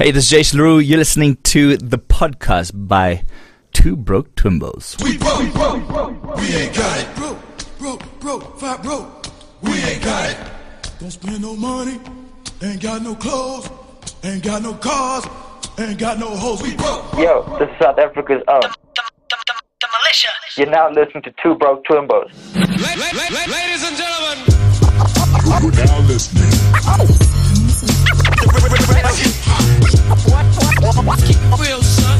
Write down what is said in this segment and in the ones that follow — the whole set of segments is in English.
Hey, this is Jason LeRoux. You're listening to the podcast by Two Broke Twimbos. We broke, we ain't got it. Broke, fat broke, we ain't got it. Don't spend no money, ain't got no clothes, ain't got no cars, ain't got no hoes. We broke. Yo, this is South Africa's own. The militia. You're now listening to Two Broke Twimbos. Ladies and gentlemen, you're now listening. Real son.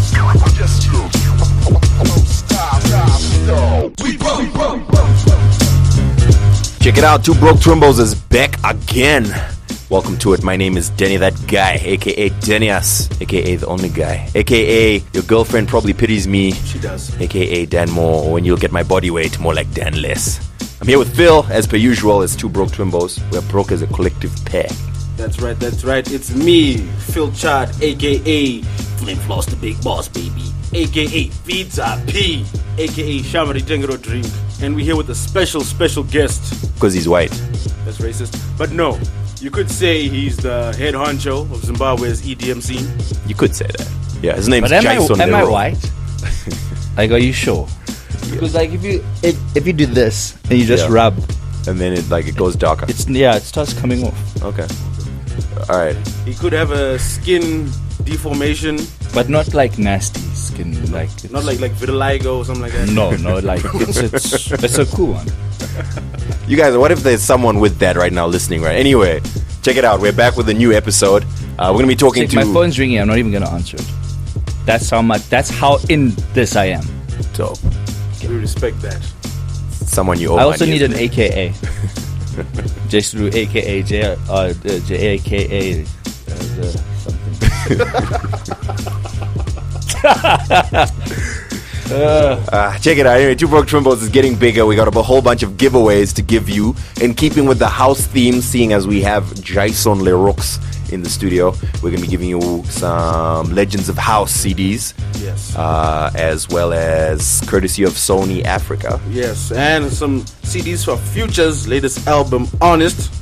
We broke. Check it out, Two Broke Twimbos is back again. Welcome to it. My name is Denny That Guy, aka Denias, aka the only guy, aka your girlfriend probably pities me. She does. Aka Dan More, or when you'll get my body weight, more like Dan Less. I'm here with Phil, as per usual, as Two Broke Twimbos. We're broke as a collective pair. That's right. It's me, Phil Chad, aka Flame Floss the Big Boss, baby, aka Pizza P, aka Shamari Tengero Drink. And we're here with a special guest. Because he's white. That's racist. But no, you could say he's the head honcho of Zimbabwe's EDM scene. You could say that. Yeah, his name's But Jason am I LeRoux. white? Like, are you sure? Because like if you do this and you just rub, And then it goes darker. it starts coming off. Okay. Alright. He could have a skin deformation, But not like nasty skin, like it's, not like vitiligo or something like that. no, like it's a cool one. You guys, what if there's someone with that right now listening, right? Anyway, check it out. We're back with a new episode. We're going to be talking See, to... my phone's ringing. I'm not even gonna answer it. That's how in this I am. So, We respect that. someone you owe I also money, need isn't an it? AKA. Jason LeRoux, AKA JAKA something. Check it out. Anyway, Two Broke Twimbos is getting bigger. We got a whole bunch of giveaways to give you. In keeping with the house theme, seeing as we have Jason LeRoux in the studio, we're going to be giving you some Legends of House CDs. Yes. As well as courtesy of Sony Africa. Yes, and some CDs for Future's latest album, Honest.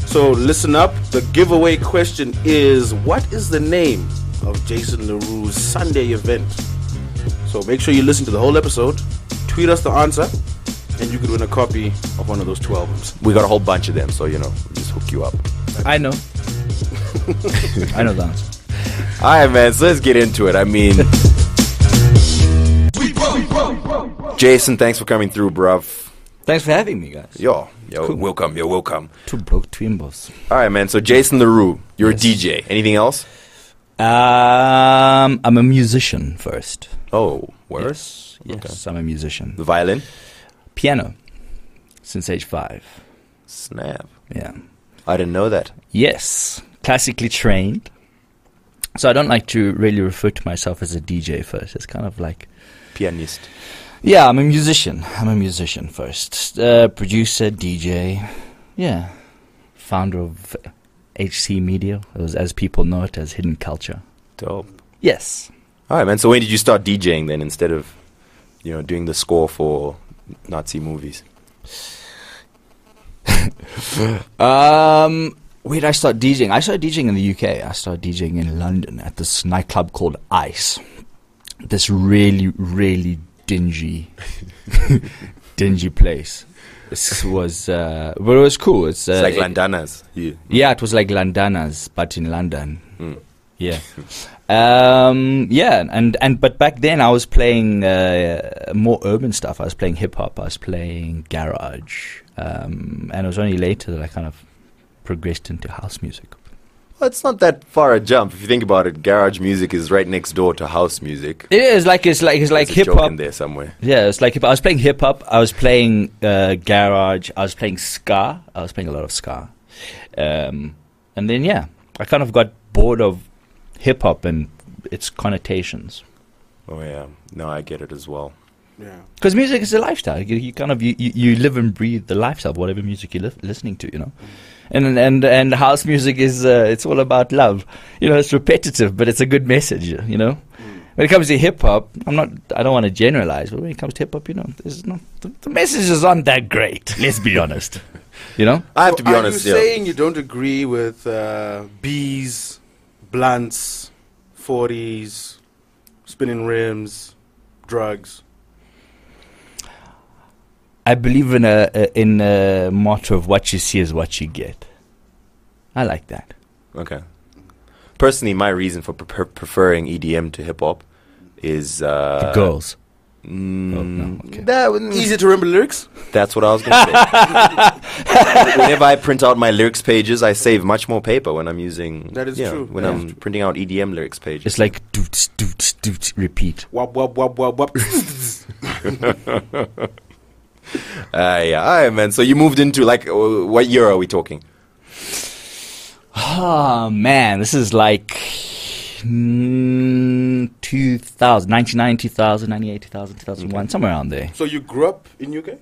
So listen up. The giveaway question is, what is the name of Jason LeRoux's Sunday event? So make sure you listen to the whole episode, tweet us the answer, and you could win a copy of one of those two albums. We got a whole bunch of them, so, we'll just hook you up. I know. I know the answer. Alright, man, so let's get into it. I mean... Jason, thanks for coming through, bruv. Thanks for having me, guys. Yo, Cool. welcome. Two Broke Twimbos. Alright, man, so Jason LeRoux, you're Yes. a DJ. Anything else? I'm a musician first. Oh, word? Yes, I'm a musician. The violin? Piano, since age 5. Snap. Yeah. I didn't know that. Yes, classically trained. So I don't like to really refer to myself as a DJ first. It's kind of like... Pianist. Yeah, I'm a musician. First. Producer, DJ. Yeah. Founder of HC Media, as people know it, as Hidden Culture. Dope. Yes. Alright, man, so when did you start DJing then instead of, doing the score for Nazi movies? Where did I start DJing? I started DJing in the UK. I started DJing in London at this nightclub called Ice. This really, really dingy place. This was, but it was cool. It's It's like Landanas. yeah, it was like Landanas, but in London. Mm. Yeah. But back then I was playing more urban stuff. I was playing hip hop. I was playing garage. And it was only later that I kind of progressed into house music. Well, it's not that far a jump. If you think about it, garage music is right next door to house music. It is like it's like There's a hip joke hop. in there somewhere. Yeah, it's like I was playing hip hop. I was playing garage. I was playing ska. I was playing a lot of ska. And then I kind of got bored of hip hop and its connotations. Oh yeah, no, I get it as well. Yeah. Because music is a lifestyle. You kind of you live and breathe the lifestyle of whatever music you're listening to, And house music is it's all about love. It's repetitive, but it's a good message. When it comes to hip hop, I don't want to generalize, but when it comes to hip hop, there's not the messages aren't that great. Let's be honest. I have to be honest. Are you saying you don't agree with bees, blunts, 40s, spinning rims, drugs? I believe in a motto of what you see is what you get. I like that. Okay. Personally, my reason for preferring EDM to hip hop is The girls. Oh, no, okay. that wouldn't- Easy to remember lyrics? That's what I was going to say. Whenever I print out my lyrics pages, I save much more paper when I'm using. That is true. When Yeah. I'm printing out EDM lyrics pages. It's like doots, doots, doots, repeat. Wop, wop, wop, wop, wop. Yeah, all right, man. So you moved into like what year are we talking? Oh, man. This is like 2000, 99, 2000, 98, 2000, 2001, somewhere around there. So you grew up in UK?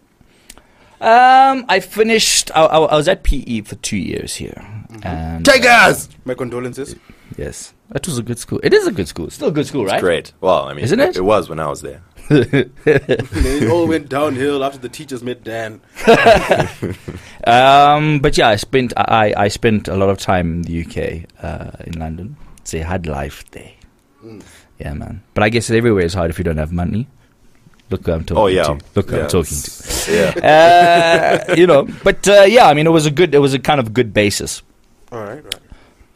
I finished, I was at PE for 2 years here. And, Take us! My condolences. yes. That was a good school. It is a good school. It's still a good school, right? Great. Well, I mean, Isn't it? It was when I was there. And then it all went downhill after the teachers met Dan. But yeah, I spent a lot of time in the UK, in London. So I had life there. Yeah, man. But I guess everywhere is hard if you don't have money. Look who I'm talking to. Look who I'm talking to. Yeah. But yeah, I mean, it was a kind of good basis. All right.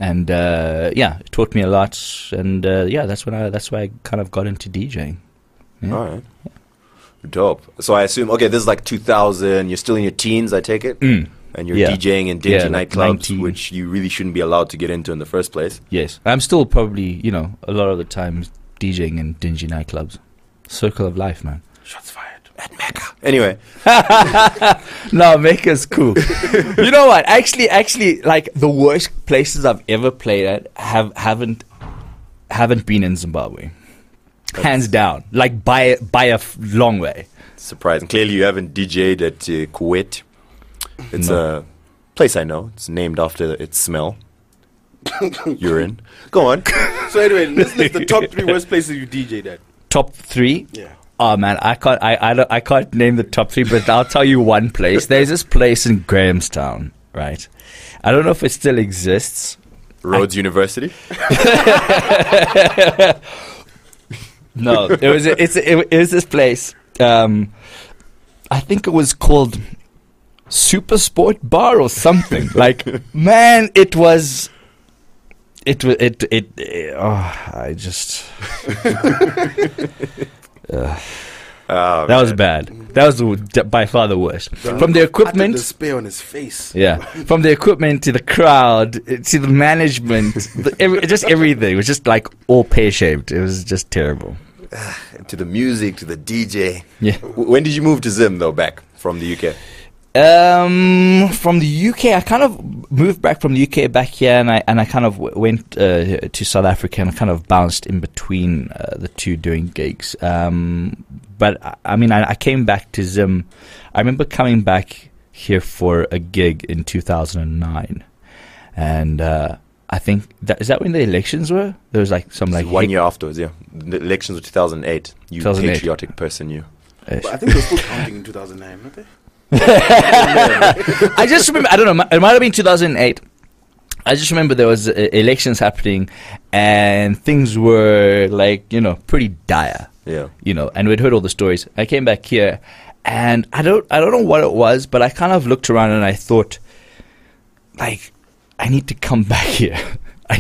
And yeah, it taught me a lot. And yeah, that's why I kind of got into DJing. Yeah. All right. Dope. So I assume, okay, this is like 2000. You're still in your teens, I take it? And you're Yeah. DJing in dingy like nightclubs, 19. which you really shouldn't be allowed to get into in the first place. Yes. I'm still probably, a lot of the times DJing in dingy nightclubs. Circle of life, man. Shots fired. At Mecca. Anyway. No, Mecca's cool. You know what? Actually, like the worst places I've ever played at haven't been in Zimbabwe. Hands down, like by a long way. Surprising. Clearly, you haven't DJ'd at Kuwait. It's a place I know. It's named after its smell. Urine. Go on. So anyway, let's list the top 3 worst places you DJ'd at. Top 3. Yeah. Oh man, I can't name the top 3, but I'll tell you one place. There's this place in Grahamstown, right? I don't know if it still exists. Rhodes University. No, it was this place. I think it was called Super Sport Bar or something. Like, man, it was. I just. That was bad. That was by far the worst. From the Utter equipment. despair on his face. Yeah, from the equipment to the crowd to the management, just everything. It was just like all pear-shaped. It was just terrible. To the music, to the DJ. Yeah. When did you move to Zim, though, back from the UK? From the UK, I kind of moved back from the UK back here, and I kind of went to South Africa, and I kind of bounced in between the two doing gigs. But I mean, I came back to Zim. I remember coming back here for a gig in 2009, and I think is that when the elections were? There was like some like 1 year afterwards. Yeah, the elections were 2008. You 2008. patriotic person, you. But I think they're still counting in 2009, aren't they? I just remember, I don't know, it might have been 2008. I just remember there was elections happening, and things were like, pretty dire. Yeah. And we'd heard all the stories. I came back here, and I don't know what it was, but I kind of looked around and I thought, like, I need to come back here. I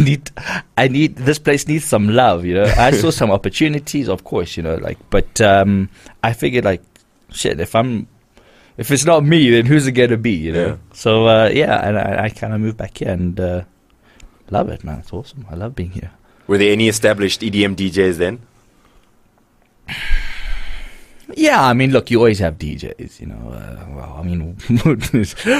need this place needs some love, I saw some opportunities, of course, but I figured, like, shit, if it's not me, then who's it gonna be, Yeah. So and I kind of moved back here and love it, man. It's awesome. I love being here. Were there any established EDM DJs then? Yeah, I mean, look, you always have DJs, well, I mean,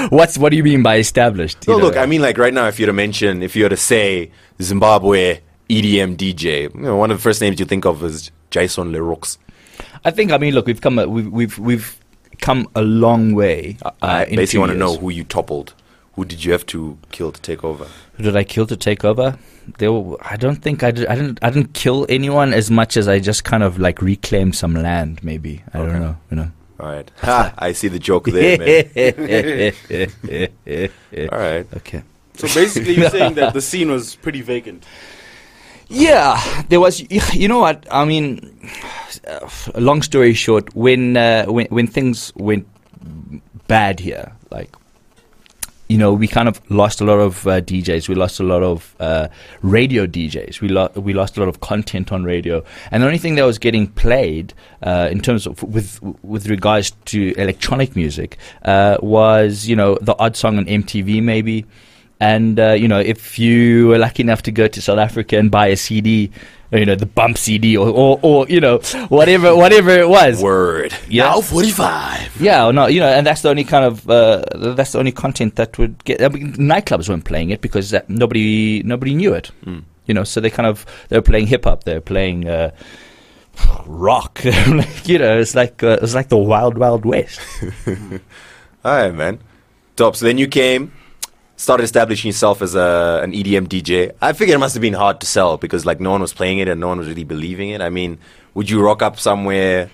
what do you mean by established? No, look, I mean, like right now, if you were to say Zimbabwe EDM DJ, one of the first names you think of is Jason LeRoux. I think, I mean, look, we've come a long way. I in basically 2 want to know years. who you toppled. Who did you have to kill to take over? Who did I kill to take over? I don't think I did. I didn't kill anyone as much as I just kind of like reclaimed some land. Maybe I don't know. All right. Ha! I see the joke there, man. All right. Okay. So basically, you're saying that the scene was pretty vacant. Yeah, there was. You know what? I mean, long story short, when things went bad here, like, you know, we kind of lost a lot of DJs. We lost a lot of radio DJs. We lost a lot of content on radio, and the only thing that was getting played in terms of with regards to electronic music was, you know, the odd song on MTV maybe. And, you know, if you were lucky enough to go to South Africa and buy a CD, you know, the bump CD or you know, whatever it was. Word. Yeah. Now 45. Yeah, or no, you know, and that's the only kind of, that's the only content that would get, I mean, nightclubs weren't playing it because nobody knew it. You know, so they were playing hip hop, they were playing, rock, you know, it was like the wild, wild west. All right, man. Dope. So then you came, started establishing yourself as an EDM DJ. I figured it must have been hard to sell because, like, no one was playing it and no one was really believing it. I mean, would you rock up somewhere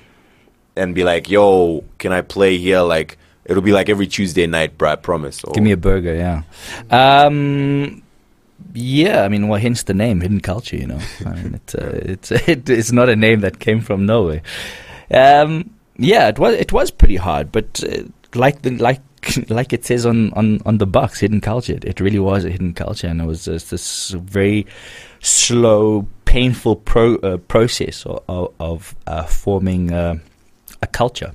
and be like, yo, can I play here? Like, it'll be like every Tuesday night, bro, I promise. Or, give me a burger, yeah. Yeah, I mean, well, hence the name, Hidden Culture, you know. I mean, it's not a name that came from nowhere. Yeah, it was pretty hard, but like it says on the box, Hidden Culture. It really was a hidden culture, and it was just this very slow, painful process of forming a culture.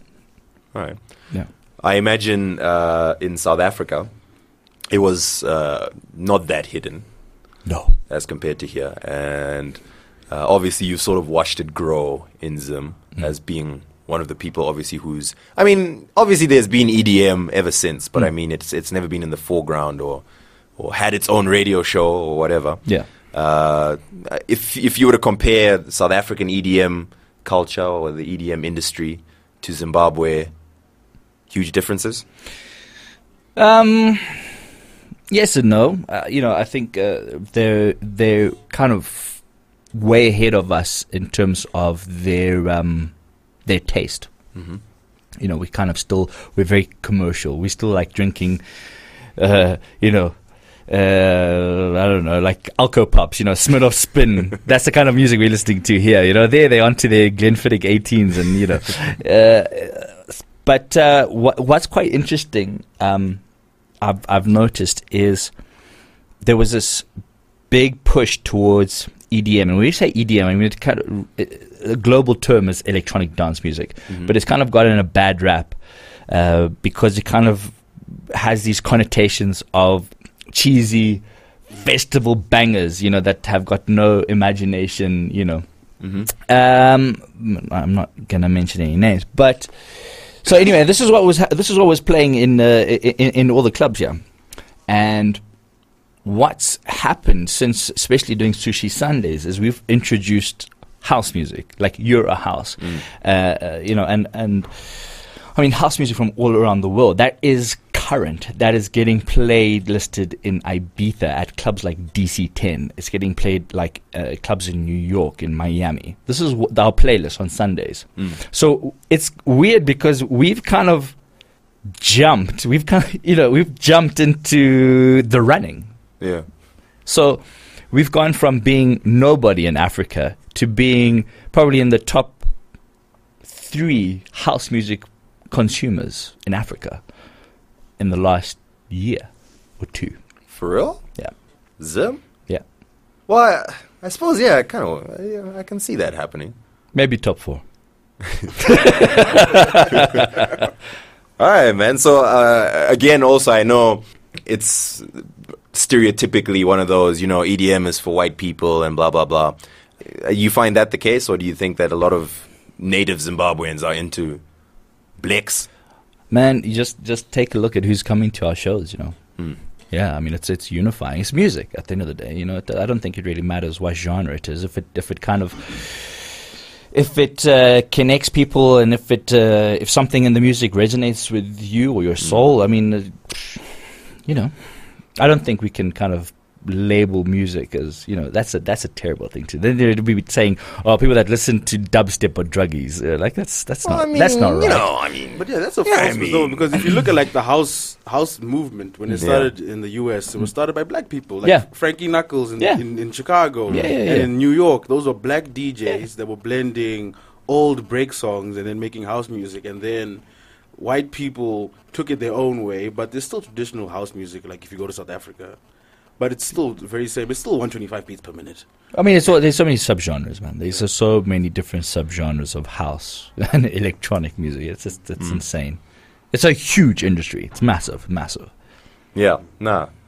All right. Yeah. I imagine in South Africa, it was not that hidden. No. As compared to here. And obviously you've sort of watched it grow in Zim as being one of the people, obviously, who's... I mean, obviously there's been EDM ever since, but I mean, it's never been in the foreground or had its own radio show or whatever. Yeah. If you were to compare the South African EDM culture or the EDM industry to Zimbabwe, huge differences? Yes and no. You know, I think they're kind of way ahead of us in terms of their taste. Mm-hmm. You know, we're very commercial. We still like drinking, you know, I don't know, like Alco Pops, you know, Smirnoff Spin. That's the kind of music we're listening to here. You know, they're onto their Glenfiddich 18s and, you know. But what's quite interesting, I've noticed, is there was this big push towards EDM. And when we say EDM, I mean, it's kind of, a global term is electronic dance music, but it's kind of gotten a bad rap because it kind of has these connotations of cheesy festival bangers, you know, that have got no imagination, you know. I'm not going to mention any names, but so anyway, this is what was playing in all the clubs here, and what's happened since, especially doing Sushi Sundays, is we've introduced house music, like Euro house, you know, and I mean house music from all around the world. That is current. That is getting played, listed in Ibiza at clubs like DC10. It's getting played like clubs in New York, in Miami. This is our playlist on Sundays. So it's weird because we've kind of jumped. We've jumped into the running. Yeah. So we've gone from being nobody in Africa to being probably in the top 3 house music consumers in Africa in the last year or 2. For real? Yeah. Zim? Yeah. Well, I suppose, yeah, I can see that happening. Maybe top 4. All right, man. So, again, also, I know it's stereotypically one of those, you know, EDM is for white people and blah, blah, blah. You find that the case, or do you think that a lot of native Zimbabweans are into blacks? Man, you just take a look at who's coming to our shows, you know. Yeah, I mean, it's unifying. It's music at the end of the day, you know. I don't think it really matters what genre it is. If it connects people, and if something in the music resonates with you or your soul, I mean, you know, I don't think we can kind of label music as, you know, that's a terrible thing to. Then they'd be saying, oh, people that listen to dubstep are druggies. Like that's not that's not right. You know, I mean, But yeah, that's a false result, because if you look at like the house movement when it started in the US, it was started by black people, like Frankie Knuckles in Chicago and in New York. Those were black DJs that were blending old break songs and then making house music, and then white people took it their own way, but there's still traditional house music, like if you go to South Africa. But it's still very same. It's still 125 beats per minute. I mean, there's so many subgenres, man. There's so many different subgenres of house and electronic music. It's insane. It's a huge industry. It's massive. Yeah,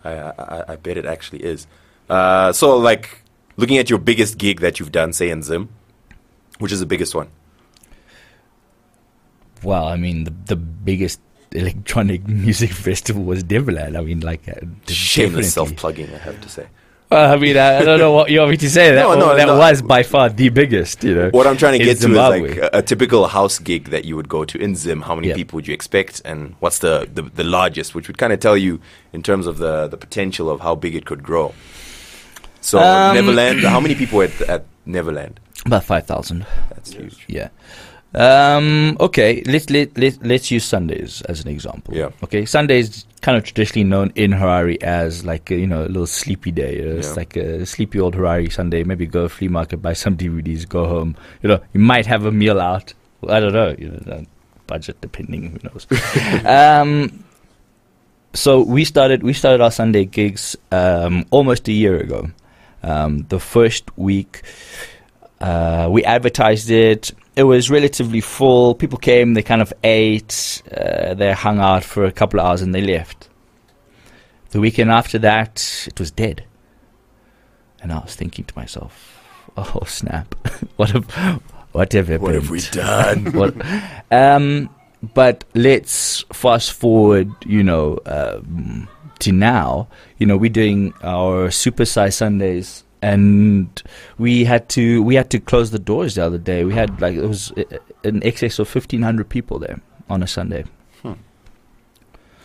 I bet it actually is. So, like, looking at your biggest gig that you've done, say in Zim, which is the biggest one? Well, I mean, the biggest electronic music festival was Neverland. I mean, like, shameless self-plugging, I have to say. I mean, I don't know what you want me to say. That was by far the biggest, you know. What I'm trying to get to Zimbabwe. is like a typical house gig that you would go to in Zim. How many people would you expect, and what's the largest, which would kind of tell you in terms of the potential of how big it could grow. So Neverland, how many people at Neverland? About 5,000. That's huge. Yeah. Okay, let's use Sundays as an example. Yeah. Okay, Sundays kind of traditionally known in Harare as like a, you know, a little sleepy day. It's like a sleepy old Harare Sunday. Maybe go flea market, buy some DVDs, go home. You know, you might have a meal out. I don't know. You know, budget depending. Who knows? So we started our Sunday gigs almost a year ago. The first week we advertised it. It was relatively full. People came, they kind of ate, they hung out for a couple of hours and they left. The weekend after that, it was dead. And I was thinking to myself, oh snap, what have we done? But let's fast forward, you know, to now. You know, we're doing our supersize Sundays. And we had to close the doors the other day. We had it was in excess of 1,500 people there on a Sunday.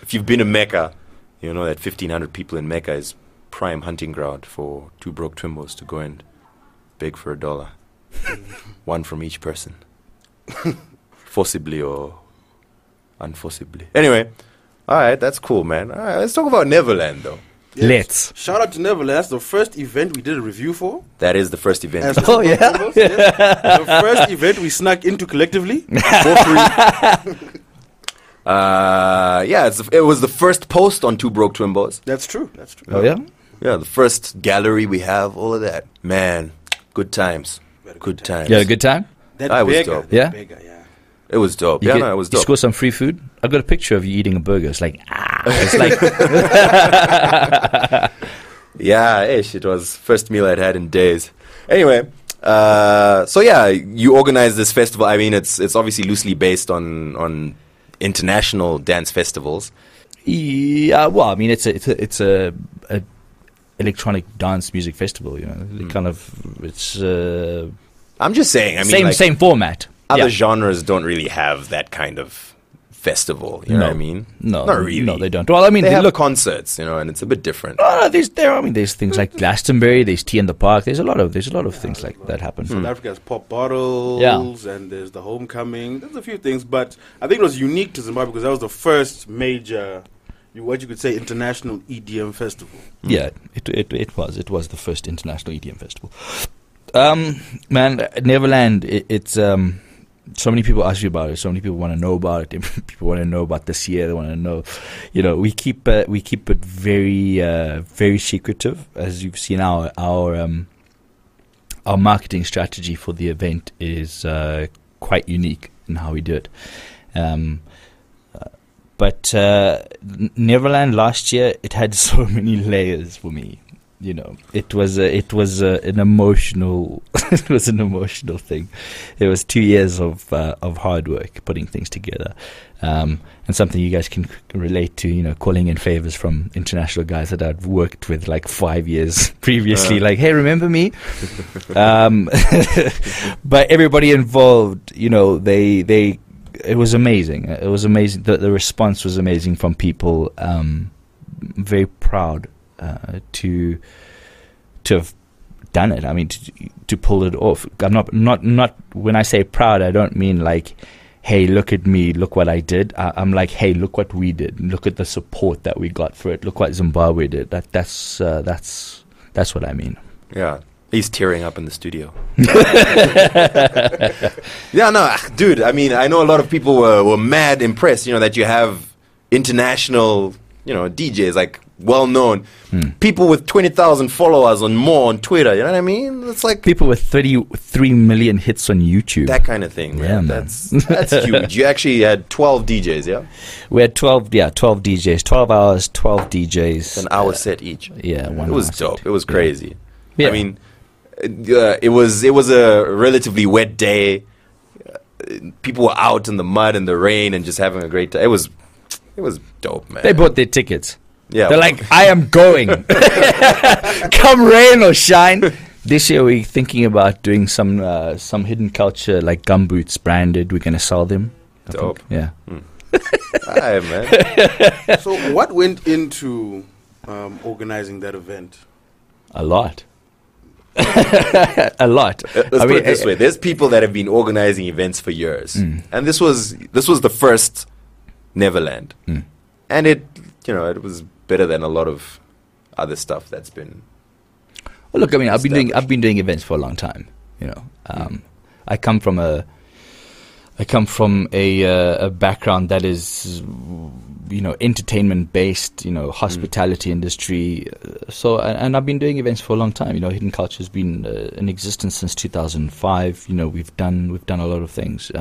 If you've been to Mecca, you know that 1,500 people in Mecca is prime hunting ground for two broke Twimbos to go and beg for $1. One from each person. Forcibly or unforcibly. Anyway, all right, that's cool, man. All right, let's talk about Neverland, though. Yes. Let's. Shout out to Neverland. That's the first event we did a review for. That is the first event. Oh, yeah? Yes. The first event we snuck into collectively for free. It was the first post on Two Broke Twimbos. That's true. Oh, yeah? Yeah, the first gallery we have, all of that. Man, good times. Good times. You had a good time? That was beggar, dope. Yeah? Beggar, yeah. It was dope. You It was You dope. score some free food? I've got a picture of you eating a burger. It's like, it's like... Yeah, it was first meal I'd had in days. Anyway, so yeah, you organize this festival. I mean, it's obviously loosely based on international dance festivals. Yeah, well, I mean, it's a electronic dance music festival. You know, it's I'm just saying. I mean, same format. Other genres don't really have that kind of festival. You know what I mean? No, not really. No, they don't. Well, I mean, they have concerts, you know, and it's a bit different. There's things like Glastonbury. There's Tea in the Park. There's a lot of things like that happen. South Africa has Pop Bottles, and there's the Homecoming. There's a few things, but I think it was unique to Zimbabwe because that was the first major, what you could say, international EDM festival. Yeah, it was. It was the first international EDM festival. Man, Neverland. It's so many people ask you about it. So many people want to know about it. People want to know about this year. They want to know. You know, we keep it very very secretive. As you've seen, our marketing strategy for the event is quite unique in how we do it. But Neverland last year, it had so many layers for me. You know, it was an emotional it was an emotional thing. It was 2 years of hard work putting things together, and something you guys can relate to. You know, calling in favors from international guys that I'd worked with like 5 years previously. Like, hey, remember me? But everybody involved, you know, it was amazing. It was amazing. The response was amazing from people. Very proud to have done it. I mean, to pull it off. I'm not when I say proud, I don't mean like, hey, look at me, look what I did. I'm like, hey, look what we did. Look at the support that we got for it. Look what Zimbabwe did. That's what I mean. Yeah. He's tearing up in the studio. Yeah, no, dude, I mean, I know a lot of people were mad impressed, that you have international, DJs, like, well-known. People with 20,000 followers and more on Twitter, you know what I mean? It's like... People with 33 million hits on YouTube. That kind of thing, man. Yeah, That's huge. You actually had 12 DJs, yeah? We had 12 DJs. 12 hours, 12 DJs. An hour set each. Yeah, 1 hour. It was dope. It was crazy. Yeah. I mean... it was a relatively wet day. People were out in the mud and the rain and just having a great time. It was dope, man. They bought their tickets. Yeah, they're like, I am going. Come rain or shine. This year we're thinking about doing some hidden culture like gumboots branded. We're gonna sell them. Dope. Yeah. Aye, man. So what went into organizing that event? A lot. A lot. Let's put it this way: there's people that have been organizing events for years, and this was the first Neverland, and it was better than a lot of other stuff that's been. Well, look, I mean, I've been doing events for a long time. I come from a background that is, entertainment based, hospitality industry. So, and I've been doing events for a long time. Hidden Culture has been in existence since 2005. We've done a lot of things.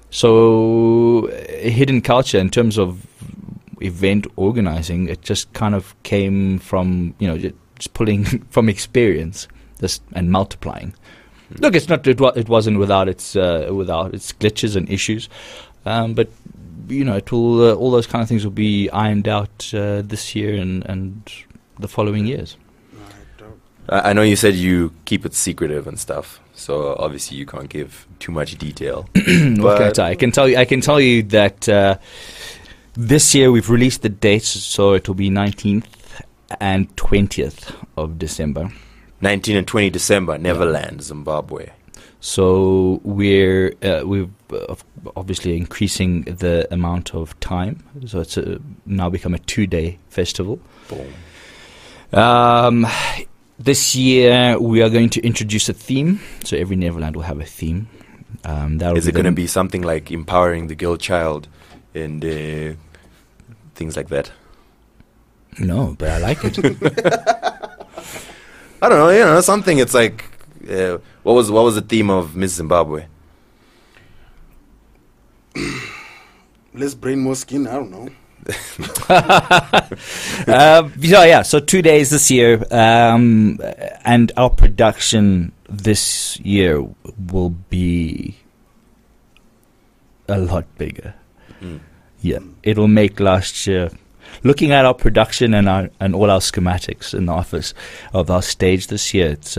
So, Hidden Culture in terms of event organizing, it just kind of came from just pulling from experience, and multiplying. Look, it's not. It wasn't without its glitches and issues, but it will. All those kind of things will be ironed out this year and the following years. I know you said you keep it secretive and stuff, so obviously you can't give too much detail. But I can tell you that this year we've released the dates, so it will be 19th and 20th of December. 19 and 20 December, Neverland, Zimbabwe. So we're obviously increasing the amount of time. So it's now become a 2-day festival. Boom. This year we are going to introduce a theme. So every Neverland will have a theme. Is it going to be something like empowering the girl child and things like that? No, but I like it. I don't know, something. It's like, what was the theme of Miss Zimbabwe? Less brain, more skin. I don't know. So 2 days this year, and our production this year will be a lot bigger. Yeah, it'll make last year. Looking at our production and all our schematics in the office of our stage this year, it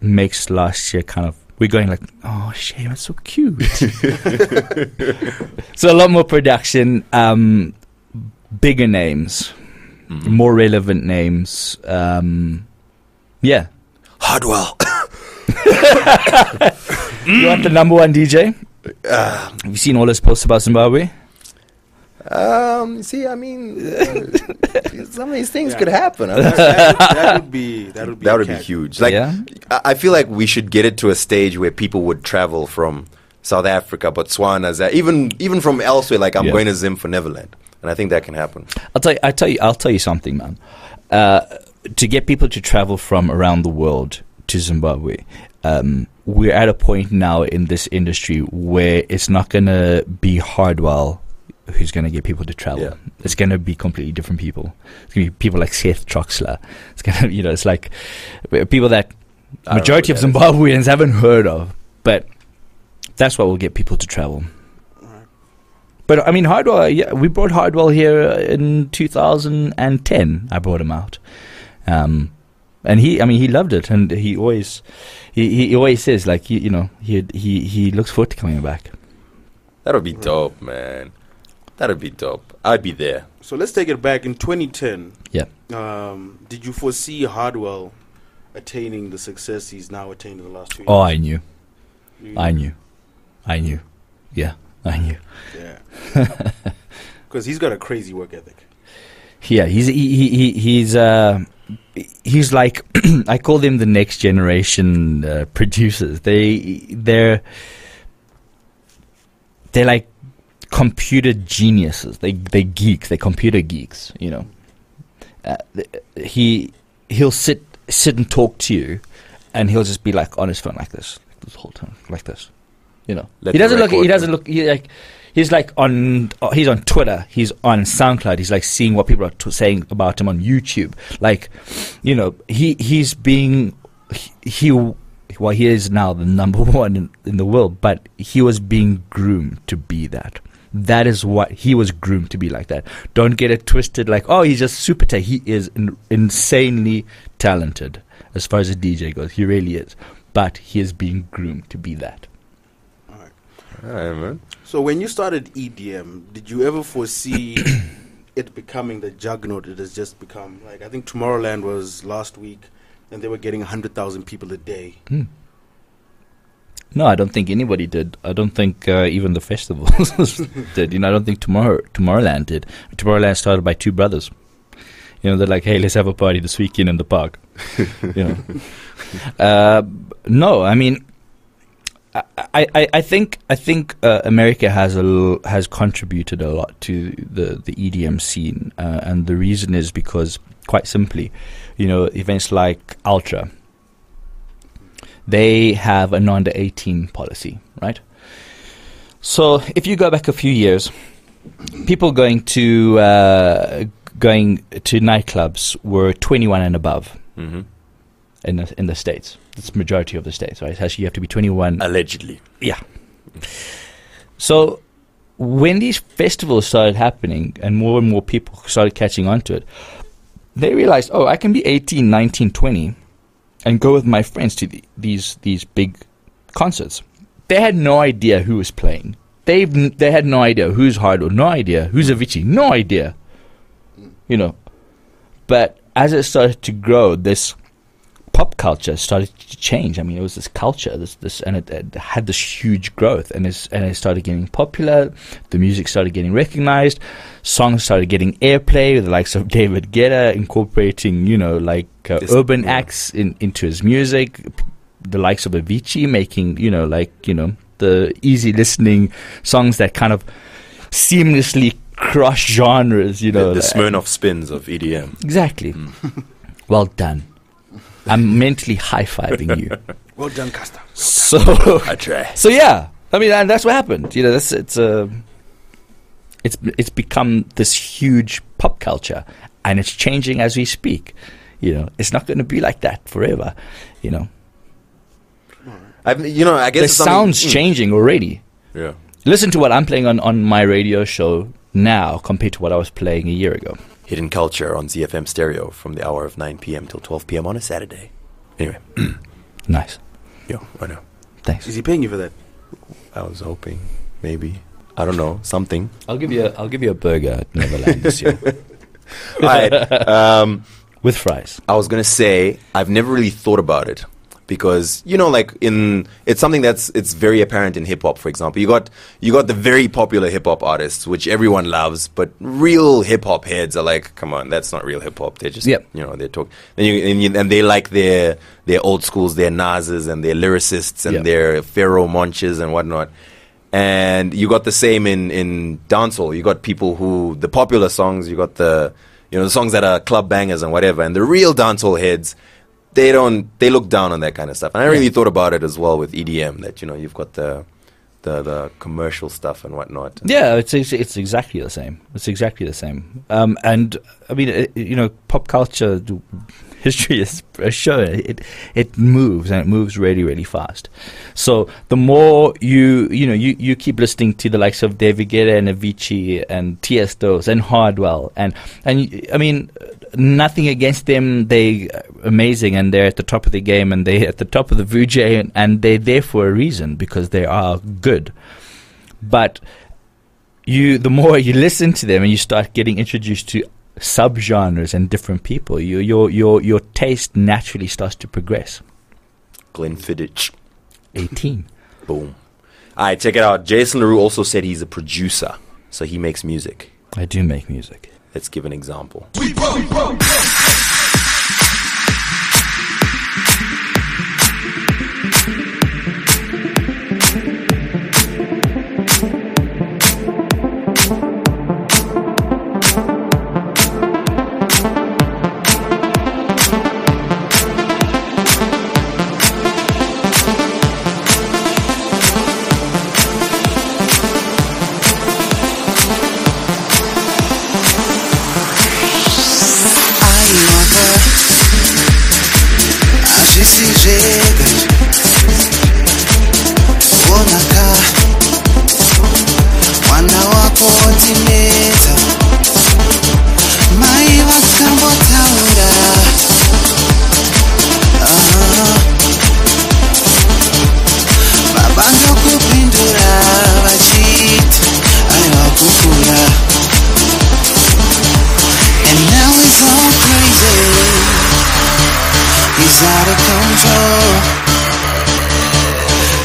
makes last year kind of, we're going like, oh, shame, it's so cute. So a lot more production, bigger names, more relevant names. Yeah. Hardwell. You want the number one DJ? Have you seen all those posts about Zimbabwe? See, I mean, some of these things could happen. That would be huge. Like, yeah? I feel like we should get it to a stage where people would travel from South Africa, Botswana, even from elsewhere. Like, I'm going to Zim for Neverland, and I think that can happen. I'll tell you something, man. To get people to travel from around the world to Zimbabwe, we're at a point now in this industry where it's not going to be Hardwell who's going to get people to travel. Yeah. It's going to be completely different people. It's going to be people like Seth Troxler. It's going to, it's like people that majority of Zimbabweans haven't heard of, but that's what will get people to travel. Right. But I mean, Hardwell, we brought Hardwell here in 2010. I brought him out. And he loved it, and he always says, like, he looks forward to coming back. That would be dope, man. That would be dope. I'd be there. So let's take it back in 2010. Yeah. Did you foresee Hardwell attaining the success he's now attained in the last 2 years? Oh, I knew. You- I knew. Yeah, I knew. Yeah. Because he's got a crazy work ethic. Yeah, he's like I call them the next generation producers. They're like computer geniuses. They're geeks. They're computer geeks. You know, he'll sit and talk to you, and he'll just be like on his phone like this whole time, like this. You know, Let he the doesn't look. record He doesn't look. He's like on. He's on Twitter. He's on SoundCloud. He's like seeing what people are saying about him on YouTube. Like, you know, he's being well, he is now the number one in the world, but he was being groomed to be that. That is what he was groomed to be, like that. Don't get it twisted. Like, oh, he's just super talented. He is insanely talented as far as a DJ goes. He really is, but he is being groomed to be that. All right, man. So when you started EDM, did you ever foresee it becoming the juggernaut it has just become? Like, I think Tomorrowland was last week, and they were getting 100,000 people a day. No, I don't think anybody did. I don't think even the festivals did. You know, I don't think Tomorrowland did. Tomorrowland started by two brothers. You know, they're like, hey, let's have a party this weekend in the park. You know, no, I mean, I think America has contributed a lot to the EDM scene, and the reason is because, quite simply, you know, events like Ultra, they have an under 18 policy, right? So if you go back a few years, people going to nightclubs were 21 and above. Mm-hmm. In the States. It's the majority of the States, right? Actually, you have to be 21. Allegedly. Yeah. So when these festivals started happening and more people started catching on to it, they realized, oh, I can be 18, 19, 20 and go with my friends to these big concerts. They had no idea who was playing. They had no idea who's Hardwell, no idea who's Avicii, no idea. You know. But as it started to grow, this pop culture started to change. I mean, it was this culture, and it had this huge growth, and it started getting popular. The music started getting recognized. Songs started getting airplay with the likes of David Guetta incorporating, you know, like urban acts into his music. The likes of Avicii making, you know, like, you know, the easy listening songs that kind of seamlessly cross genres. You know, the Smirnoff spins of EDM. Exactly. Well done. I'm mentally high-fiving you. Well done, Casta. So I try. So yeah, I mean, and that's what happened. You know, it's become this huge pop culture, and it's changing as we speak. You know, it's not going to be like that forever. You know, I guess the it's something- sound's changing already. Yeah. Listen to what I'm playing on my radio show now compared to what I was playing a year ago. Hidden Culture on ZFM Stereo from the hour of 9 p.m. till 12 p.m. on a Saturday. Anyway. Nice. Yo, I know. Thanks. Is he paying you for that? I was hoping, maybe. I don't know, something. I'll give you a burger at Neverland this year All right. with fries. I was going to say, I've never really thought about it. Because, you know, like it's something it's very apparent in hip hop, for example. You got the very popular hip hop artists, which everyone loves, but real hip hop heads are like, come on, that's not real hip hop. They're just, you know, they're talking, and they like their old schools, their Nas's and their lyricists and their Pharaoh Monches and whatnot. And you got the same in dancehall. You got people who the popular songs, you got the songs that are club bangers and whatever, and the real dancehall heads. They look down on that kind of stuff. And I really thought about it as well with EDM, that, you know, you've got the commercial stuff and whatnot. Yeah, it's exactly the same. It's exactly the same. And I mean, you know, pop culture history is shown it moves, and it moves really, really fast. So the more you keep listening to the likes of David Guetta and Avicii and Tiestos and Hardwell, and I mean, nothing against them. They amazing, and they're at the top of the game, and they're at the top of the food chain, and they're there for a reason, because they are good. But the more you listen to them and you start getting introduced to subgenres and different people, your taste naturally starts to progress. Glenfiddich. 18. Boom. All right, check it out. Jason LeRoux also said he's a producer, so he makes music. I do make music. Let's give an example. We broke.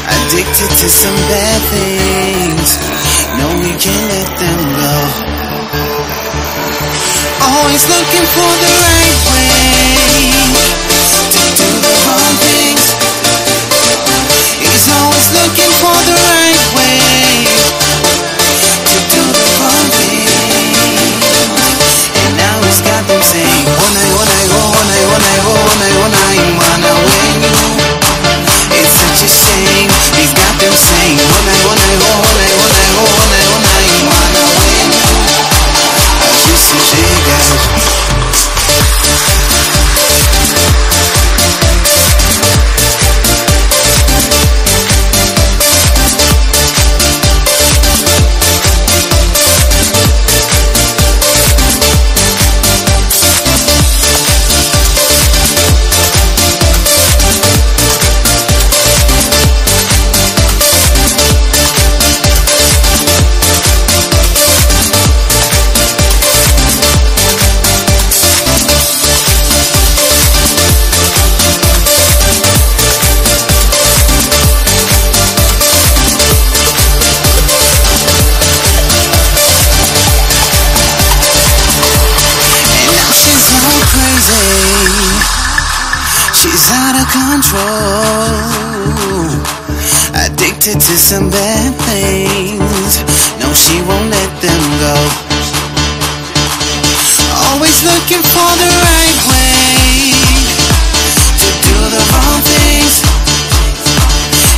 Addicted to some bad things. No, we can't let them go. Always looking for the right way to do the wrong things. He's always looking for the right way to do the wrong things. And now he's got them saying, when I go, it's such a shame. He's got them saying, when I go, just a jigger. She's out of control, addicted to some bad things. No, she won't let them go. Always looking for the right way to do the wrong things.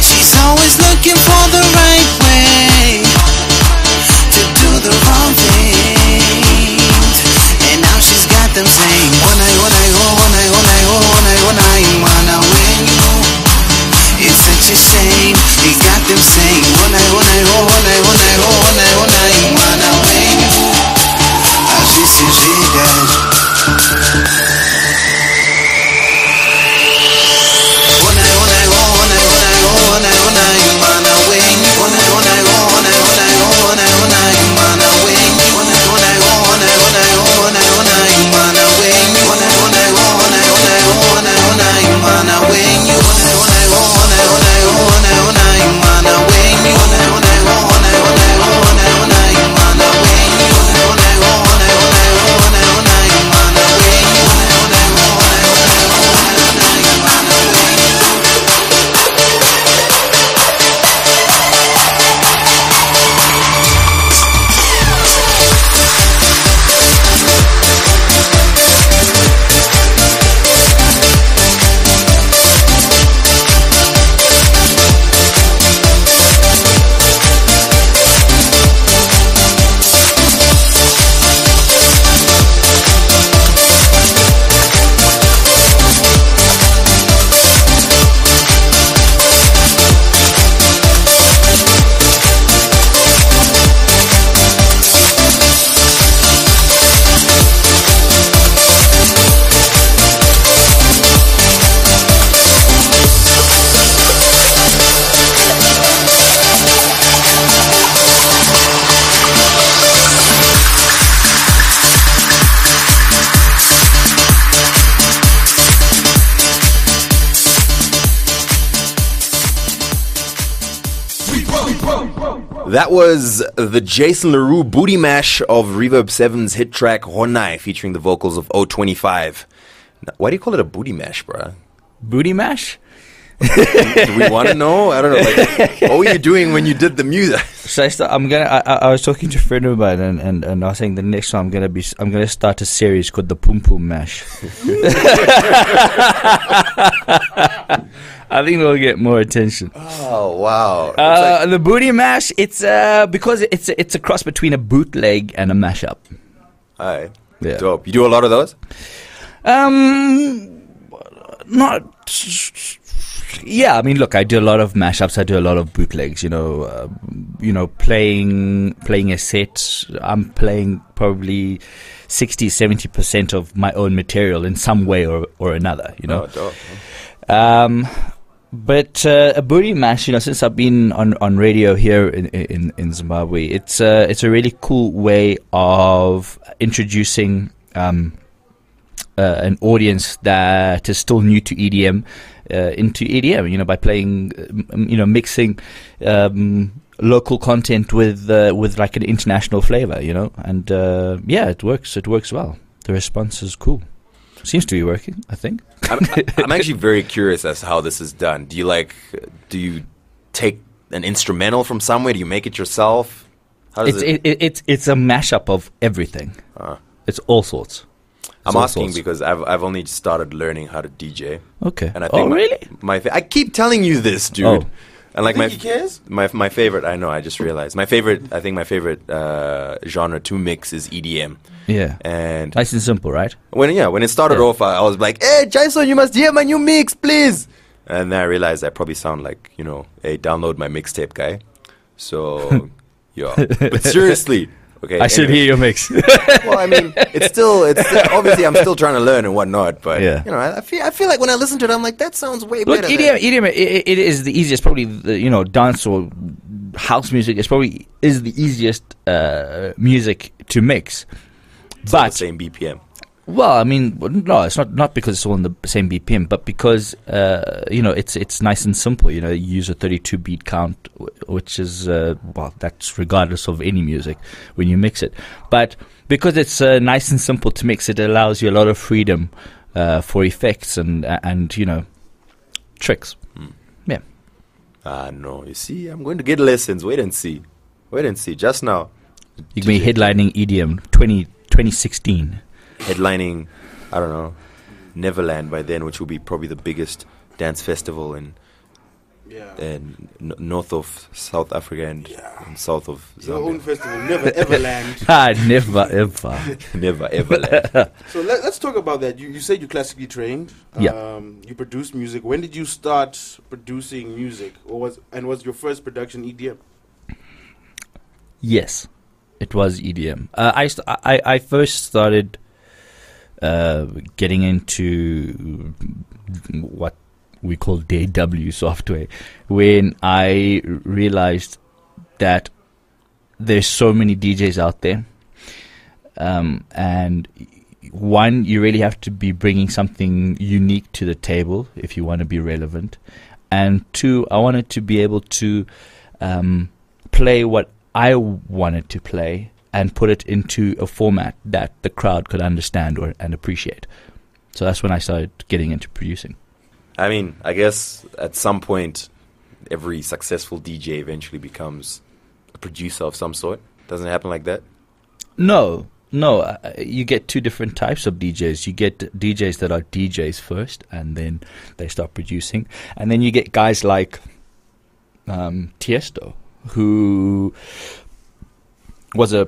She's always looking for the right way to do the wrong things. And now she's got them saying, when I go, it's such a shame. He's got them saying, when I go, just a jigger. When you That was the Jason LeRoux booty mash of Reverb 7's hit track Honai, featuring the vocals of O25. Now, why do you call it a booty mash, bruh? Booty mash? Do we want to know? I don't know. Like, what were you doing when you did the music? So I was talking to a friend of mine, and I was saying the next one I'm gonna start a series called the Pum Pum Mash. I think we'll get more attention. Oh wow! The booty mash. It's because it's a cross between a bootleg and a mashup. Alright, Yeah. dope. You do a lot of those? Not. Yeah, I mean, look, I do a lot of mashups. I do a lot of bootlegs. Playing a set. I'm playing probably 60-70% of my own material in some way or another. Oh, dope. But a booty mash, since I've been on radio here in Zimbabwe, it's a really cool way of introducing an audience that is still new to EDM into EDM. By playing, mixing local content with like an international flavor. And it works. It works well. The response is cool. Seems to be working, I think. I'm actually very curious as to how this is done. Do you take an instrumental from somewhere? Do you make it yourself? How does it's a mashup of everything. It's all sorts. I'm asking because I've only started learning how to DJ. Okay. And I think really? I keep telling you this, dude. Oh. And like Think he cares? my favorite, I know, I just realized. My favorite genre to mix is EDM. Yeah. And Nice and simple, right? when it started off, I was like, "Hey, Jason, you must hear my new mix, please." And then I realized I probably sound like, hey, download my mixtape guy. So, yeah. But seriously, okay. I should hear your mix. Well, I mean, it's still obviously I'm still trying to learn and whatnot, but Yeah. I feel like when I listen to it, I'm like, that sounds way Look, better. EDM, it is the easiest, probably dance or house music is the easiest music to mix. It's on But the same BPM. well, I mean, no, it's not because it's all on the same BPM, but because it's nice and simple. You use a 32 beat count, which is that's regardless of any music when you mix it. But because it's nice and simple to mix, it allows you a lot of freedom for effects and tricks. Yeah. No, you see, I'm going to get lessons. Wait and see. Just now, You can be headlining EDM 2016. headlining, I don't know, Neverland by then, which will be probably the biggest dance festival in north of South Africa and south of Your own Zambia. festival, Never Ever Land. Never ever. Never ever land. So let's talk about that. You said you classically trained. Yeah. You produce music. When did you start producing music, was your first production EDM? Yes, it was EDM. I first started getting into what we call DAW software when I realized that there's so many DJs out there, and one, you really have to be bringing something unique to the table if you want to be relevant, and two, I wanted to be able to play what I wanted to play and put it into a format that the crowd could understand and appreciate. So that's when I started getting into producing. I mean, I guess at some point, every successful DJ eventually becomes a producer of some sort. Doesn't it happen like that? No. You get two different types of DJs. You get DJs that are DJs first, and then they start producing. And then you get guys like Tiesto, who was a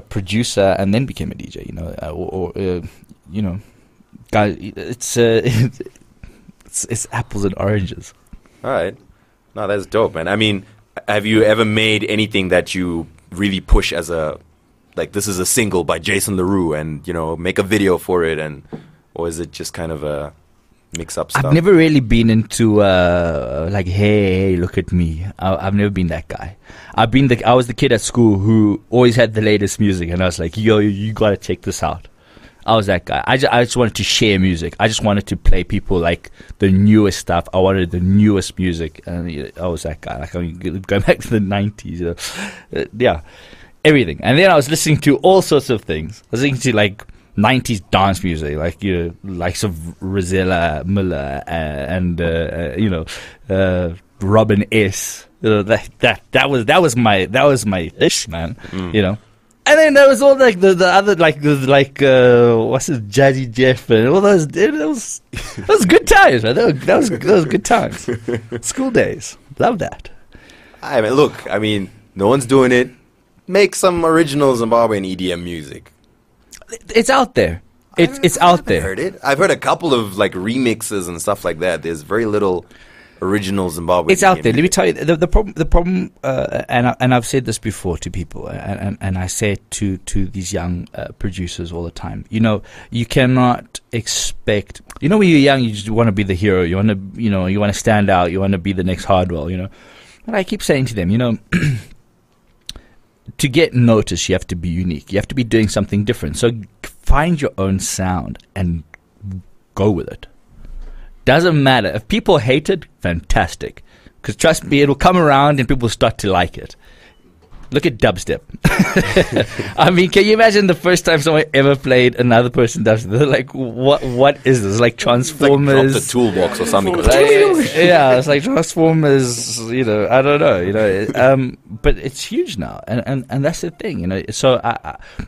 producer and then became a DJ. Guys, it's apples and oranges. All right. No, that's dope, man. I mean, have you ever made anything that you really push as this is a single by Jason LeRoux and, make a video for it, or is it just kind of a mix-up stuff? I've never really been into hey, look at me. I've never been that guy. I was the kid at school who always had the latest music, and I was like, yo, you gotta check this out. I was that guy. I just wanted to share music. I just wanted to play people like the newest stuff. I wanted the newest music, and I was that guy. Like, I mean, going back to the 90s, yeah, everything. And then I was listening to all sorts of things. I was listening to like 90s dance music, like, likes of Rosella Miller and Robin S. That was my ish, man. And then there was all like the other what's his Jazzy Jeff and all those. Those good times, man. Those good times. School days, love that. I mean, look, no one's doing it. Make some original Zimbabwean EDM music. It's out there. It's out there. Heard it. I've heard a couple of like remixes and stuff like that. There's very little original Zimbabwean. It's out there. Let me tell you the problem. And I've said this before to people, and I say it to these young producers all the time. You cannot expect. When you're young, you just want to be the hero. You want to stand out. You want to be the next Hardwell. And I keep saying to them, to get noticed, you have to be unique. You have to be doing something different. So find your own sound and go with it. Doesn't matter. If people hate it, fantastic. Because trust me, it'll come around and people start to like it. Look at dubstep. Can you imagine the first time someone ever played another person dubstep? They're like, what is this? Like Transformers? It's like drop the toolbox or something. Yeah, it's like Transformers, I don't know, but it's huge now. And that's the thing, So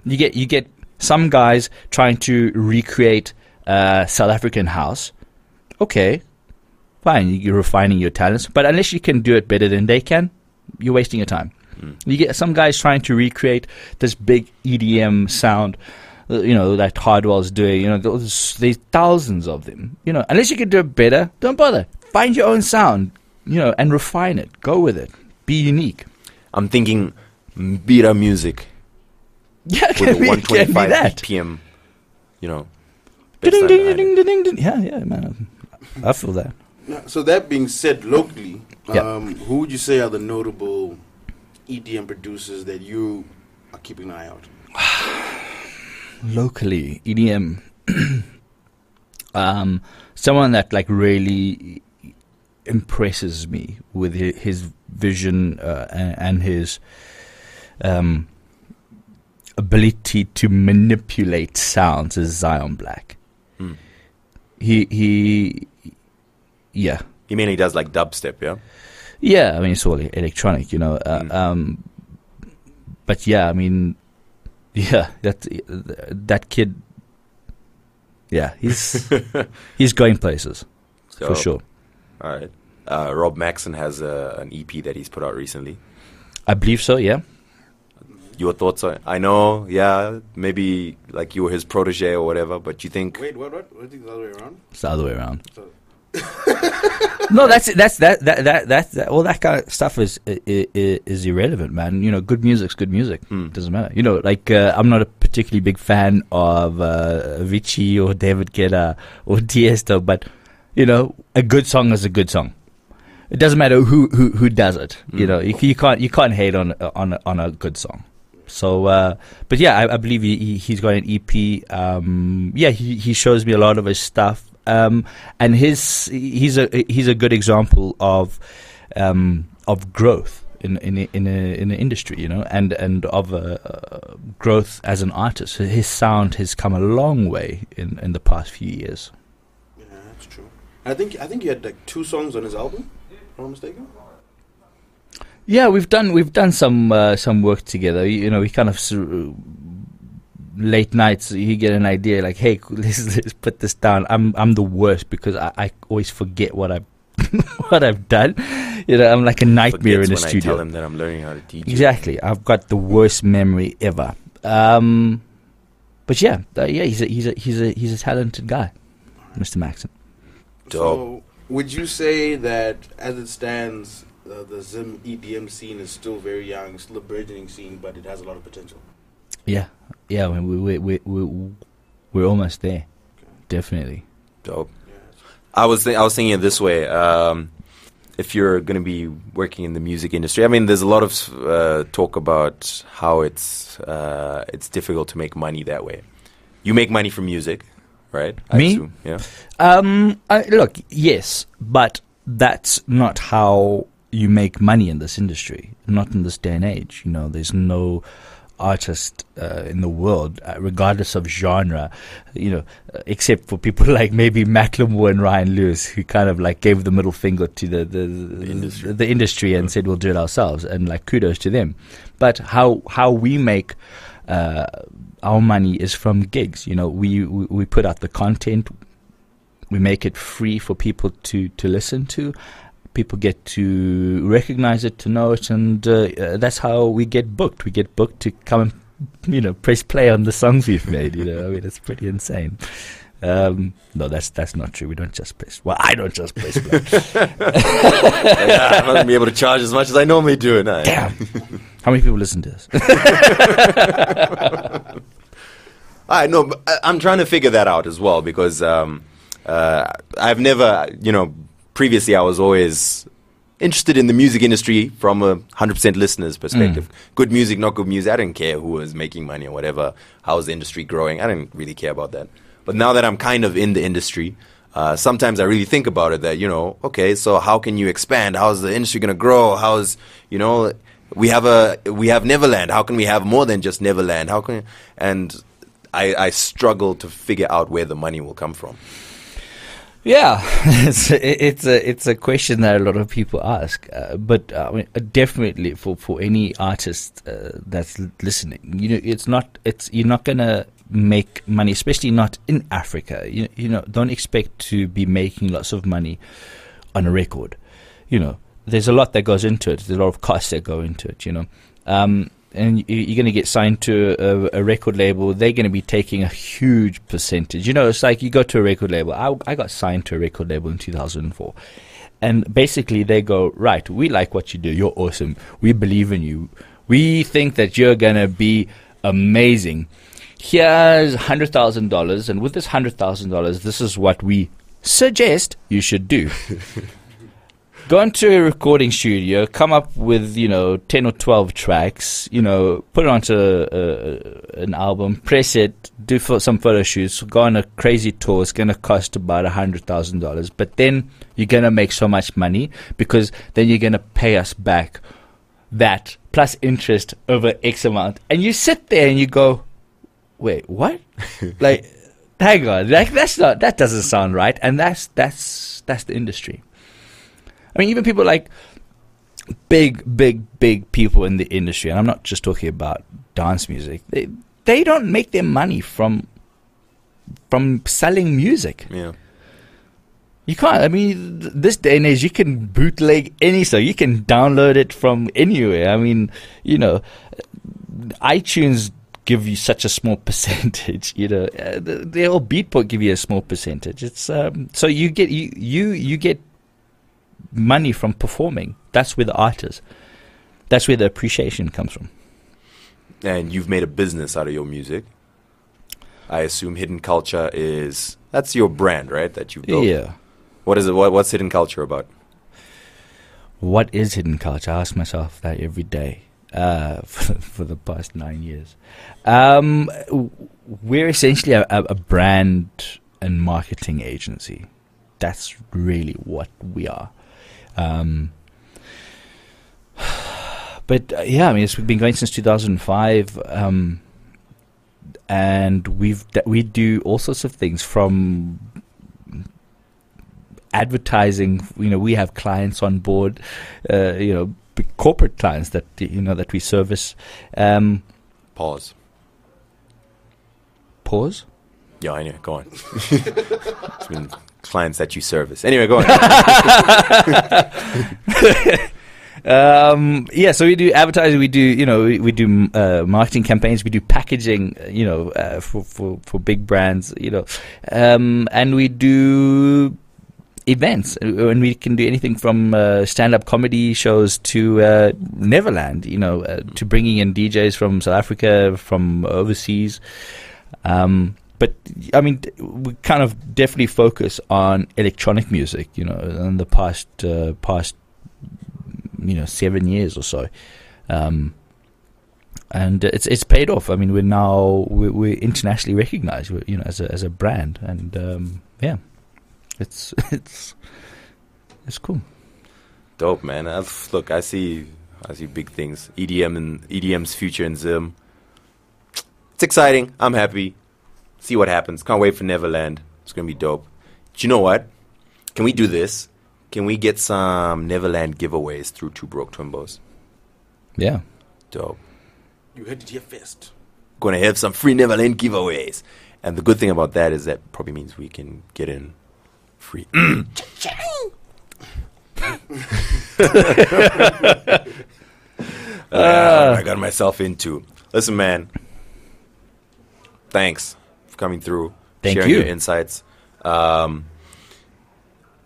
you get some guys trying to recreate South African house. Okay, fine, you're refining your talents, but unless you can do it better than they can, you're wasting your time. You get some guys trying to recreate this big EDM sound, that Hardwell's doing. There's thousands of them. Unless you can do it better, don't bother. Find your own sound, and refine it. Go with it. Be unique. I'm thinking Mbira music. Yeah, with a 125 that. BPM, Ding, ding, ding, ding, ding. Yeah, man. I feel that. So that being said, locally, Yeah. who would you say are the notable EDM producers that you are keeping an eye out? Locally, EDM. Someone that like really impresses me with his vision and his ability to manipulate sounds is Zion Black. Yeah. You mean he does like dubstep, yeah? Yeah, it's all electronic, but yeah, that kid, yeah, he's going places, for sure. All right. Rob Maxon has an EP that he's put out recently. I believe so, yeah. Your thoughts on it? I know, yeah, maybe like you were his protege or whatever, but you think... Wait, what? I think the other way around? It's the other way around. No, that's all that kind of stuff is irrelevant, man. Good music's good music. Doesn't matter. I'm not a particularly big fan of Avicii or David Guetta or Tiesto, but a good song is a good song. It doesn't matter who does it. You can't hate on a good song. So, but yeah, I believe he's got an EP. He shows me a lot of his stuff. And he's a good example of growth in the industry, and of growth as an artist. His sound has come a long way in the past few years. Yeah, that's true. I think he had like 2 songs on his album, if I'm not mistaken. Yeah, we've done some work together. We kind of late nights you get an idea like, hey, let's put this down. I'm the worst because I always forget what I've done. I'm like a nightmare in the studio. I tell him that I'm learning how to teach. Exactly, I've got the worst memory ever. But yeah, he's a talented guy, Mr. Maxon. So, would you say that as it stands, the Zim EDM scene is still very young, still a burgeoning scene, but it has a lot of potential? Yeah. We're almost there. Okay. Definitely. Dope. I was thinking it this way. If you're going to be working in the music industry, there's a lot of talk about how it's difficult to make money that way. You make money from music, right? I Me? assume, yeah. Look, yes, but that's not how you make money in this industry. Not in this day and age. You know, there's no artist in the world, regardless of genre, you know, except for people like maybe Macklemore and Ryan Lewis, who kind of like gave the middle finger to the industry and said we'll do it ourselves, and like kudos to them. But how we make our money is from gigs. You know, we put out the content, we make it free for people to listen to. People get to recognize it, to know it, and that's how we get booked. We get booked to come and, you know, press play on the songs we've made. You know, I mean, it's pretty insane. No, that's not true. We don't just press. Well, I don't just press play. I'm not gonna be able to charge as much as I normally do. No. Damn. How many people listen to this? I know. I'm trying to figure that out as well, because I've never, you know. Previously, I was always interested in the music industry from a 100% listener's perspective. Good music, not good music. I didn't care who was making money or whatever. How was the industry growing? I didn't really care about that. But now that I'm kind of in the industry, sometimes I really think about it that, you know, okay, so how can you expand? How's the industry going to grow? How's, you know, we have Neverland. How can we have more than just Neverland? How can, and I struggle to figure out where the money will come from. Yeah, it's a question that a lot of people ask, but I mean, definitely for any artist that's listening, you know, you're not gonna make money, especially not in Africa. You know, don't expect to be making lots of money on a record. You know, there's a lot that goes into it. There's a lot of costs that go into it. You know. And you're going to get signed to a record label. They're going to be taking a huge percentage. You know, it's like you go to a record label. I got signed to a record label in 2004. And basically they go, right, we like what you do. You're awesome. We believe in you. We think that you're going to be amazing. Here's $100,000. And with this $100,000, this is what we suggest you should do. Go into a recording studio, come up with, you know, 10 or 12 tracks, you know, put it onto an album, press it, do some photo shoots, go on a crazy tour. It's going to cost about $100,000. But then you're going to make so much money because then you're going to pay us back that plus interest over X amount. And you sit there and you go, wait, what? Like, hang on, like that doesn't sound right. And that's the industry. I mean, even people like big people in the industry, and I'm not just talking about dance music. They don't make their money from selling music. Yeah. You can't. I mean, this day and age, you can bootleg any song. You can download it from anywhere. I mean, you know, iTunes give you such a small percentage. You know, the whole Beatport give you a small percentage. It's so you get money from performing. That's where the art is. That's where the appreciation comes from. And you've made a business out of your music. I assume Hidden Culture that's your brand, right? That you've built. Yeah. What is it? What's Hidden Culture about? What is Hidden Culture? I ask myself that every day for the past 9 years. We're essentially a brand and marketing agency. That's really what we are. But yeah, I mean, we've been going since 2005, and we do all sorts of things from advertising. You know, we have clients on board, you know, big corporate clients that that we service. Pause. Yeah, I know. Go on. It's been clients that you service. Anyway, go on. Yeah, so we do advertising. We do, we do marketing campaigns. We do packaging, for big brands, and we do events. And we can do anything from stand-up comedy shows to Neverland, to bringing in DJs from South Africa, from overseas. But I mean, we kind of definitely focus on electronic music, in the past 7 years or so. and it's paid off. I mean, we're internationally recognized, as a brand, and it's cool. Dope, man. Look, I see big things. EDM's future in Zim. It's exciting. I'm happy. See what happens. Can't wait for Neverland. It's gonna be dope. Do you know what? Can we do this? Can we get some Neverland giveaways through Two Broke Twimbos? Yeah. Dope. You heard it here first. Gonna have some free Neverland giveaways. And the good thing about that is that probably means we can get in free. I got myself into. Listen, man. Thanks for coming through. Thank sharing you. your insights. I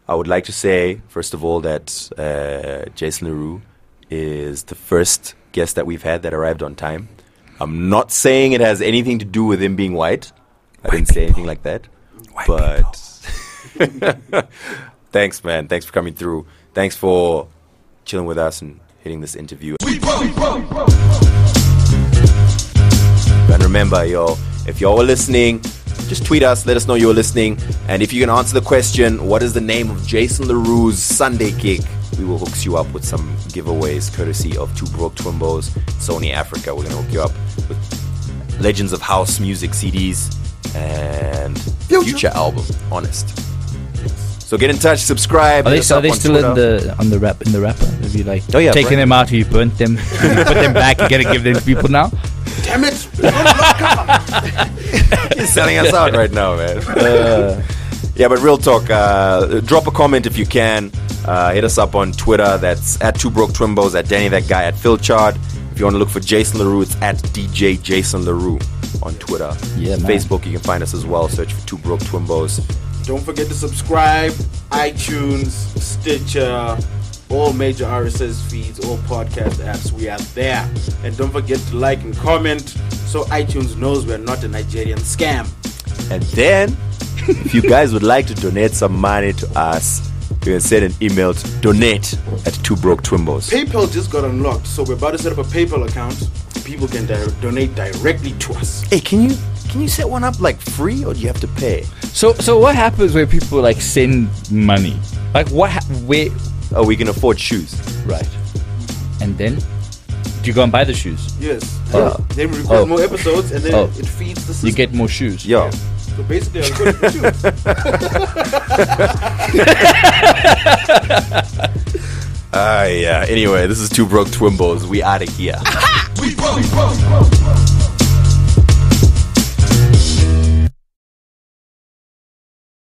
would like to say, first of all, that Jason LeRoux is the first guest that we've had that arrived on time. I'm not saying it has anything to do with him being white. I didn't say anything like that. But thanks, man. Thanks for coming through. Thanks for chilling with us and hitting this interview. And remember, if y'all were listening, just tweet us, let us know you're listening. And if you can answer the question, what is the name of Jason LeRoux's Sunday gig? We will hook you up with some giveaways courtesy of Two Broke Twimbos, Sony Africa. We're going to hook you up with Legends of House music CDs and future album, Honest. So get in touch, subscribe. Are they hit us up on still Twitter. in the wrapper? Have you yeah, taken them out? Have you burnt them? Have you put them back? You gotta give them to people now. Damn it! You're selling us out right now, man. Yeah, but real talk. Drop a comment if you can. Hit us up on Twitter. That's at Two Broke Twimbos, at Danny That Guy, at Philchard. If you want to look for Jason LeRoux, it's at DJ Jason LeRoux on Twitter. Yeah, man. Facebook, you can find us as well. Search for Two Broke Twimbos. Don't forget to subscribe. iTunes, Stitcher, all major RSS feeds, all podcast apps. We are there. And don't forget to like and comment so iTunes knows we're not a Nigerian scam. And then, if you guys would like to donate some money to us, you can send an email to donate@twobroke-twimbos. PayPal just got unlocked, so we're about to set up a PayPal account. People can donate directly to us. Hey, can you set one up like free, or do you have to pay? So what happens when people send money? Where? Oh, we can afford shoes. Right. And then do you go and buy the shoes? Yes. Yeah. Then we record more episodes, and then it feeds the system. You get more shoes. Yeah. So basically, I'm good for shoes. Yeah. Anyway, this is Two Broke Twimbos. We out of here. We broke.